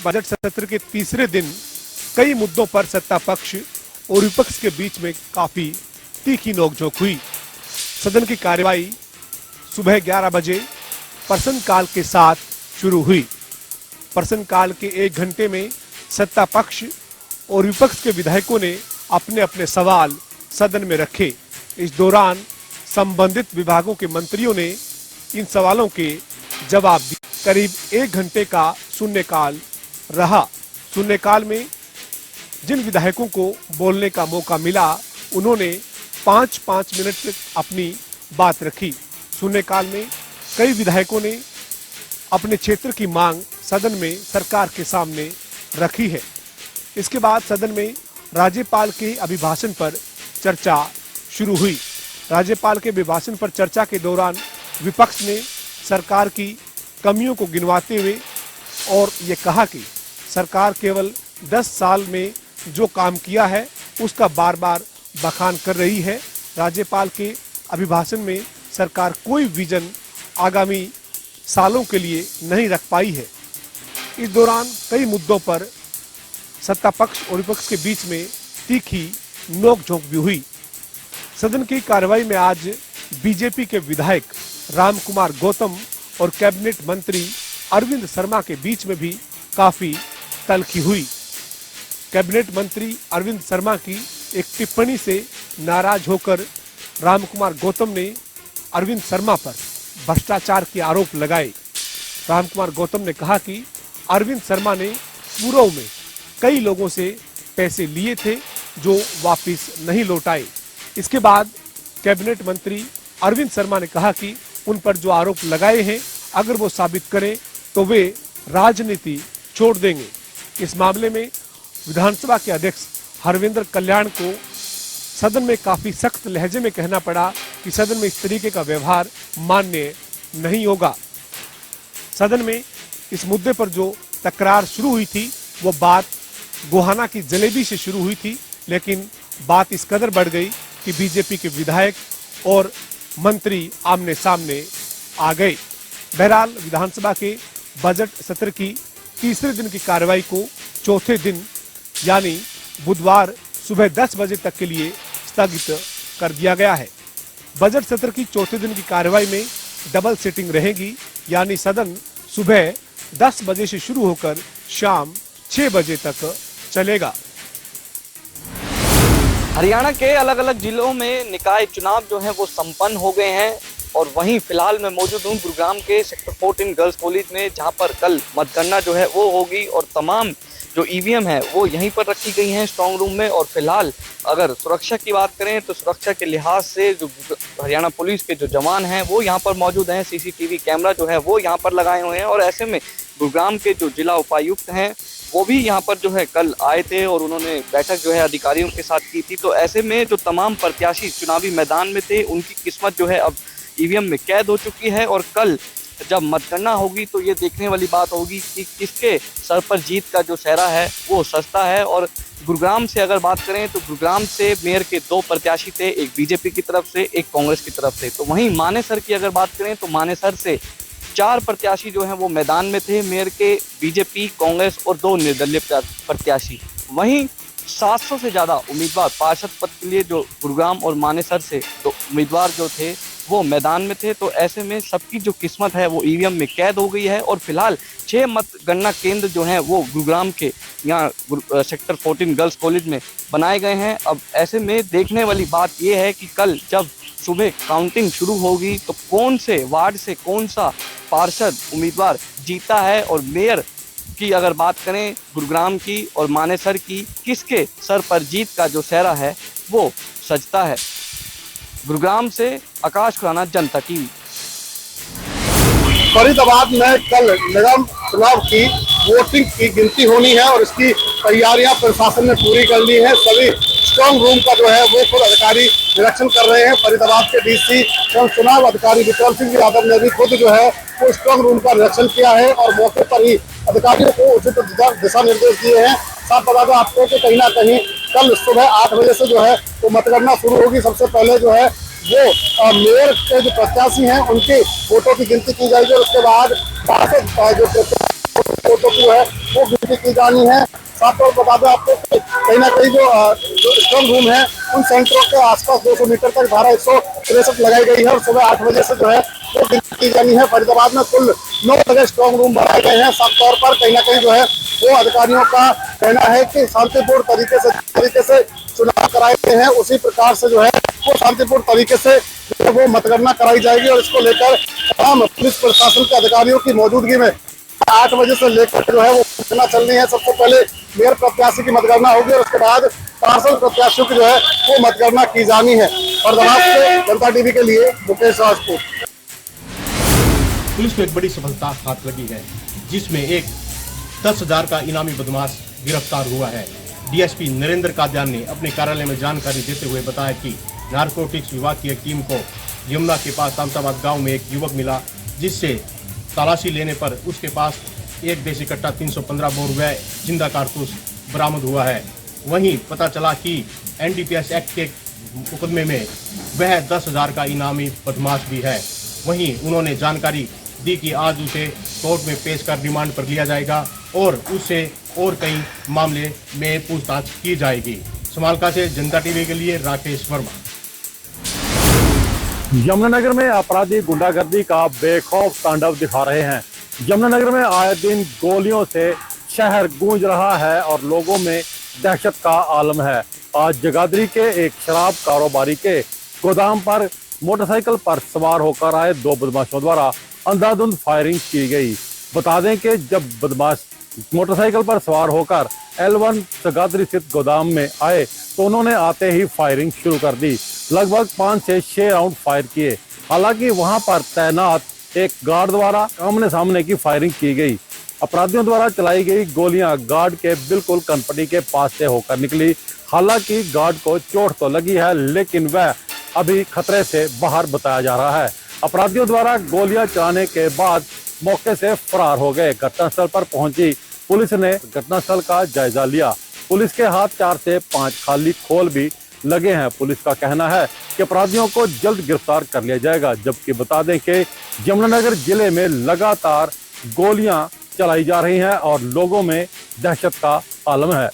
Budget सत्र के तीसरे दिन कई मुद्दों पर सत्ता पक्ष और विपक्ष के बीच में काफी तीखी नोकझोंक हुई। सदन की कार्यवाही सुबह 11 बजे प्रश्नकाल के साथ शुरू हुई। प्रश्नकाल के 1 घंटे में सत्ता पक्ष और विपक्ष के विधायकों ने अपने अपने सवाल सदन में रखे। इस दौरान संबंधित विभागों के मंत्रियों ने इन सवालों के जवाब दिए। करीब 1 घंटे का शून्यकाल रहा। शून्यकाल में जिन विधायकों को बोलने का मौका मिला, उन्होंने 5-5 मिनट तक अपनी बात रखी। शून्यकाल में कई विधायकों ने अपने क्षेत्र की मांग सदन में सरकार के सामने रखी है। इसके बाद सदन में राज्यपाल के अभिभाषण पर चर्चा शुरू हुई। राज्यपाल के अभिभाषण पर चर्चा के दौरान विपक्ष ने सरकार की कमियों को गिनवाते हुए और ये कहा कि सरकार केवल 10 साल में जो काम किया है उसका बार बार बखान कर रही है। राज्यपाल के अभिभाषण में सरकार कोई विजन आगामी सालों के लिए नहीं रख पाई है। इस दौरान कई मुद्दों पर सत्ता पक्ष और विपक्ष के बीच में तीखी नोकझोंक भी हुई। सदन की कार्रवाई में आज बीजेपी के विधायक रामकुमार गौतम और कैबिनेट मंत्री अरविंद शर्मा के बीच में भी काफी तल्खी हुई। कैबिनेट मंत्री अरविंद शर्मा की एक टिप्पणी से नाराज होकर रामकुमार गौतम ने अरविंद शर्मा पर भ्रष्टाचार के आरोप लगाए। रामकुमार गौतम ने कहा कि अरविंद शर्मा ने पूर्व में कई लोगों से पैसे लिए थे जो वापस नहीं लौटाए। इसके बाद कैबिनेट मंत्री अरविंद शर्मा ने कहा कि उन पर जो आरोप लगाए हैं अगर वो साबित करें तो वे राजनीति छोड़ देंगे। इस मामले में विधानसभा के अध्यक्ष हरविंद्र कल्याण को सदन में काफी सख्त लहजे में कहना पड़ा कि सदन में इस तरीके का व्यवहार मान्य नहीं होगा। सदन में इस मुद्दे पर जो तकरार शुरू हुई थी वो बात गोहाना की जलेबी से शुरू हुई थी, लेकिन बात इस कदर बढ़ गई कि बीजेपी के विधायक और मंत्री आमने सामने आ गए। बहरहाल विधानसभा के बजट सत्र की तीसरे दिन की कार्रवाई को चौथे दिन यानी बुधवार सुबह 10 बजे तक के लिए स्थगित कर दिया गया है। बजट सत्र की चौथे दिन की कार्रवाई में डबल सिटिंग रहेगी, यानी सदन सुबह 10 बजे से शुरू होकर शाम 6 बजे तक चलेगा। हरियाणा के अलग अलग जिलों में निकाय चुनाव जो है वो संपन्न हो गए हैं और वहीं फिलहाल मैं मौजूद हूँ गुरुग्राम के सेक्टर 14 गर्ल्स कॉलेज में, जहां पर कल मतगणना जो है वो होगी और तमाम जो ईवीएम है वो यहीं पर रखी गई हैं स्ट्रांग रूम में। और फिलहाल अगर सुरक्षा की बात करें तो सुरक्षा के लिहाज से जो हरियाणा पुलिस के जो जवान हैं वो यहाँ पर मौजूद हैं। सीसीटीवी कैमरा जो है वो यहाँ पर लगाए हुए हैं और ऐसे में गुरुग्राम के जो जिला उपायुक्त हैं वो भी यहाँ पर जो है कल आए थे और उन्होंने बैठक जो है अधिकारियों के साथ की थी। तो ऐसे में जो तमाम प्रत्याशी चुनावी मैदान में थे उनकी किस्मत जो है अब ईवीएम में कैद हो चुकी है और कल जब मतगणना होगी तो ये देखने वाली बात होगी कि किसके सर पर जीत का जो सेहरा है वो सजता है। और गुरुग्राम से अगर बात करें तो गुरुग्राम से मेयर के 2 प्रत्याशी थे, एक बीजेपी की तरफ से एक कांग्रेस की तरफ से। तो वहीं मानेसर की अगर बात करें तो मानेसर से 4 प्रत्याशी जो हैं वो मैदान में थे, मेयर के बीजेपी, कांग्रेस और 2 निर्दलीय प्रत्याशी। वहीं 700 से ज़्यादा उम्मीदवार पार्षद पद के लिए जो गुरुग्राम और मानेसर से तो उम्मीदवार जो थे वो मैदान में थे। तो ऐसे में सबकी जो किस्मत है वो ईवीएम में कैद हो गई है और फिलहाल 6 मतगणना केंद्र जो हैं वो गुरुग्राम के यहाँ सेक्टर 14 गर्ल्स कॉलेज में बनाए गए हैं। अब ऐसे में देखने वाली बात ये है कि कल जब सुबह काउंटिंग शुरू होगी तो कौन से वार्ड से कौन सा पार्षद उम्मीदवार जीता है और मेयर की अगर बात करें गुरुग्राम की और मानेसर की, किसके सर पर जीत का जो सेहरा है वो सजता है। गुरुग्राम से आकाश खुराना, जनता टीवी। फरीदाबाद में कल निगम चुनाव की वोटिंग की गिनती होनी है और इसकी तैयारियां प्रशासन ने पूरी कर ली है। सभी स्ट्रांग रूम का जो है वो खुद अधिकारी निरीक्षण कर रहे हैं। फरीदाबाद के डीसी एवं चुनाव अधिकारी विक्रम सिंह यादव ने भी खुद जो है वो स्ट्रांग रूम का निरीक्षण किया है और मौके पर ही अधिकारियों को उचित दिशा निर्देश दिए हैं। साथ बता दें आपको कि कहीं ना कहीं कल सुबह 8 बजे से जो है वो मतगणना शुरू होगी। सबसे पहले जो है वो मेयर के जो प्रत्याशी हैं उनके वोटों की गिनती की जाएगी और उसके बाद पार्षद जो वोटों की जो है वो गिनती की जानी है। साथ और बता दें आपको कि कहीं ना कहीं जो स्ट्रांग रूम है उन सेंटरों के आसपास 200 मीटर तक धारा 163 लगाई गई है और सुबह 8 बजे से जो है वो गिनती की जानी है। फरीदाबाद में कुल 9 जगह स्ट्रांग रूम बनाए गए हैं। साफ तौर पर कहीं ना कहीं जो है वो अधिकारियों का कहना है कि शांतिपूर्ण तरीके से चुनाव कराए गए हैं, उसी प्रकार से जो है वो शांतिपूर्ण तरीके से वो मतगणना कराई जाएगी। और इसको लेकर तमाम पुलिस प्रशासन के अधिकारियों की मौजूदगी में 8 बजे से लेकर जो है वो मतगणना चलनी है। सबसे पहले मेयर प्रत्याशी की मतगणना होगी और उसके बाद पार्षद प्रत्याशियों की जो है वो मतगणना की जानी है। फरीदाबाद से जनता टीवी के लिए मुकेश राजपूत। पुलिस को एक बड़ी सफलता हाथ लगी है, जिसमें एक 10,000 का इनामी बदमाश गिरफ्तार हुआ है। डीएसपी नरेंद्र कादियान ने अपने कार्यालय में जानकारी देते हुए बताया कि नारकोटिक्स विभाग की एक टीम को यमुना के पास तामसाबाद गांव में एक युवक मिला, जिससे तलाशी लेने पर उसके पास एक देसी कट्टा 315 बोर व जिंदा कारतूस बरामद हुआ है। वहीं पता चला कि एनडीपीएस एक्ट के मुकदमे में वह 10,000 का इनामी बदमाश भी है। वहीं उन्होंने जानकारी दी कि आज उसे कोर्ट में पेश कर रिमांड पर लिया जाएगा और उससे और कई मामले में पूछताछ की जाएगी। समालका से जनता टीवी के लिए राकेश वर्मा। यमुनानगर में अपराधी गुंडागर्दी का बेखौफ तांडव दिखा रहे हैं। यमुनानगर में आए दिन गोलियों से शहर गूंज रहा है और लोगों में दहशत का आलम है। आज जगाधरी के एक शराब कारोबारी के गोदाम पर मोटरसाइकिल पर सवार होकर आए 2 बदमाशों द्वारा अंधाधुंध फायरिंग की गई। बता दें कि जब बदमाश मोटरसाइकिल पर सवार होकर L1 जगाधरी स्थित गोदाम में आए तो उन्होंने आते ही फायरिंग शुरू कर दी। लगभग 5 से 6 राउंड फायर किए। हालांकि वहां पर तैनात एक गार्ड द्वारा आमने सामने की फायरिंग की गई। अपराधियों द्वारा चलाई गई गोलियां गार्ड के बिल्कुल कनपटी के पास से होकर निकली। हालांकि गार्ड को चोट तो लगी है, लेकिन वह अभी खतरे से बाहर बताया जा रहा है। अपराधियों द्वारा गोलियां चलाने के बाद मौके से फरार हो गए। घटनास्थल पर पहुंची पुलिस ने घटनास्थल का जायजा लिया। पुलिस के हाथ 4 से 5 खाली खोल भी लगे हैं। पुलिस का कहना है कि अपराधियों को जल्द गिरफ्तार कर लिया जाएगा। जबकि बता दें कि यमुनानगर जिले में लगातार गोलियां चलाई जा रही हैं और लोगों में दहशत का आलम है।